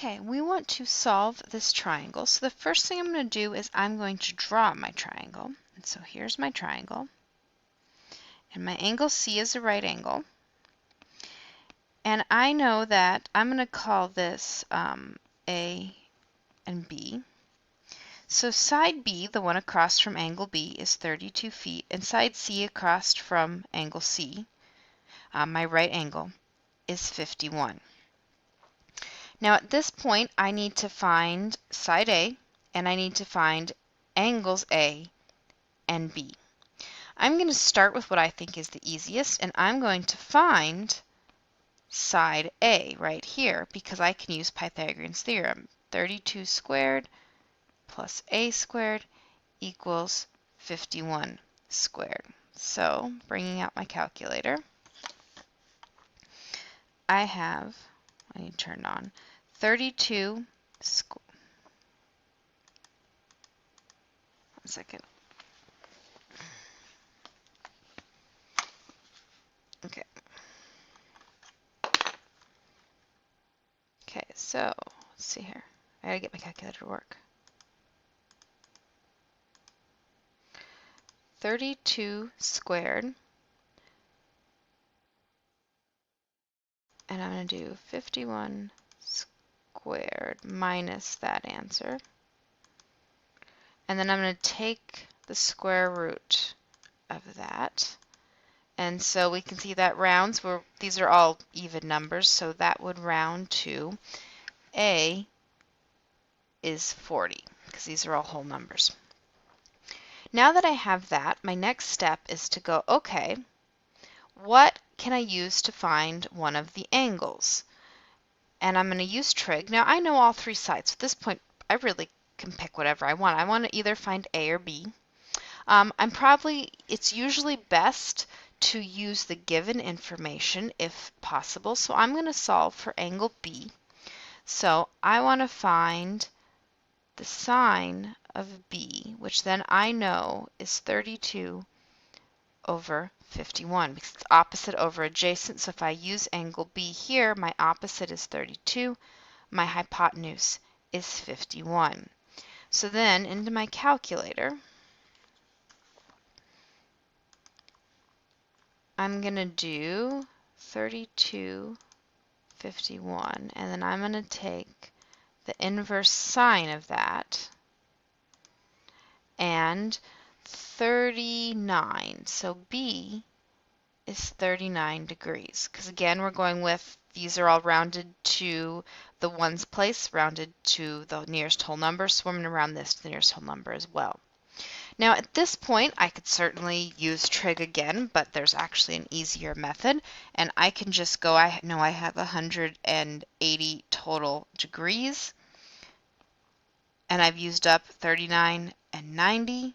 Okay, we want to solve this triangle. So the first thing I'm going to do is I'm going to draw my triangle. And so here's my triangle. And my angle C is a right angle. And I know that I'm going to call this A and B. So side B, the one across from angle B, is 32 feet. And side C across from angle C, my right angle, is 51. Now at this point, I need to find side A, and I need to find angles A and B. I'm going to start with what I think is the easiest, and I'm going to find side A right here because I can use Pythagorean's theorem. 32 squared plus A squared equals 51 squared. So, bringing out my calculator, I need to turn it on, 32 squared. One second. Okay. Okay, so let's see here. I gotta get my calculator to work. 32 squared, and I'm going to do 51 squared minus that answer. And then I'm going to take the square root of that. And so we can see that rounds, these are all even numbers, so that would round to A is 40, because these are all whole numbers. Now that I have that, my next step is to go, okay, what can I use to find one of the angles? And I'm going to use trig. Now I know all three sides. At this point, I really can pick whatever I want. I want to either find A or B. It's usually best to use the given information if possible. So I'm going to solve for angle B. So I want to find the sine of B, which then I know is 32 over 51 because it's opposite over adjacent. So if I use angle B here, my opposite is 32. My hypotenuse is 51. So then into my calculator, I'm going to do 32, 51, and then I'm going to take the inverse sine of that and 39. So B is 39 degrees because again we're going with these are all rounded to the ones place, rounded to the nearest whole number, so I'm going to round this to the nearest whole number as well. Now at this point I could certainly use trig again, but there's actually an easier method, and I can just go, I know I have 180 total degrees, and I've used up 39 and 90,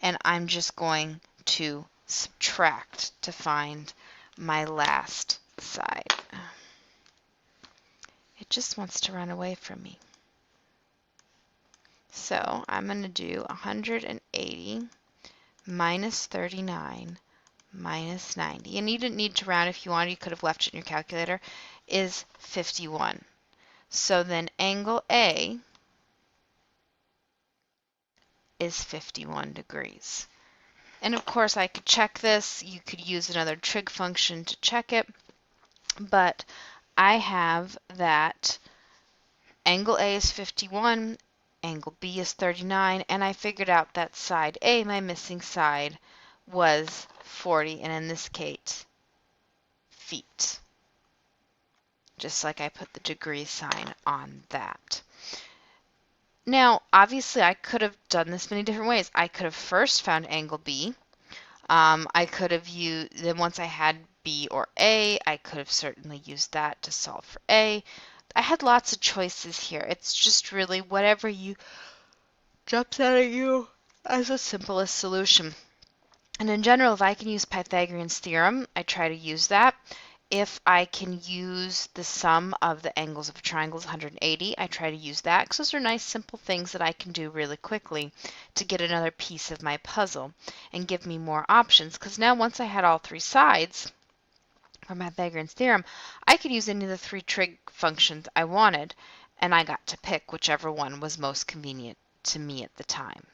and I'm just going to subtract to find my last side. It just wants to run away from me. So I'm going to do 180 minus 39 minus 90. And you didn't need to round if you wanted. You could have left it in your calculator. Is 51. So then angle A is 51 degrees. And of course I could check this. You could use another trig function to check it. But I have that angle A is 51, angle B is 39, and I figured out that side A, my missing side, was 40, and in this case, feet. Just like I put the degree sign on that. Now, obviously, I could have done this many different ways. I could have first found angle B. I could have used, then once I had B or A, I could have certainly used that to solve for A. I had lots of choices here. It's just really whatever jumps out at you as the simplest solution. And in general, if I can use Pythagorean's theorem, I try to use that. If I can use the sum of the angles of a triangle is 180, I try to use that because those are nice simple things that I can do really quickly to get another piece of my puzzle and give me more options. Because now once I had all three sides from Pythagorean's theorem, I could use any of the three trig functions I wanted. and I got to pick whichever one was most convenient to me at the time.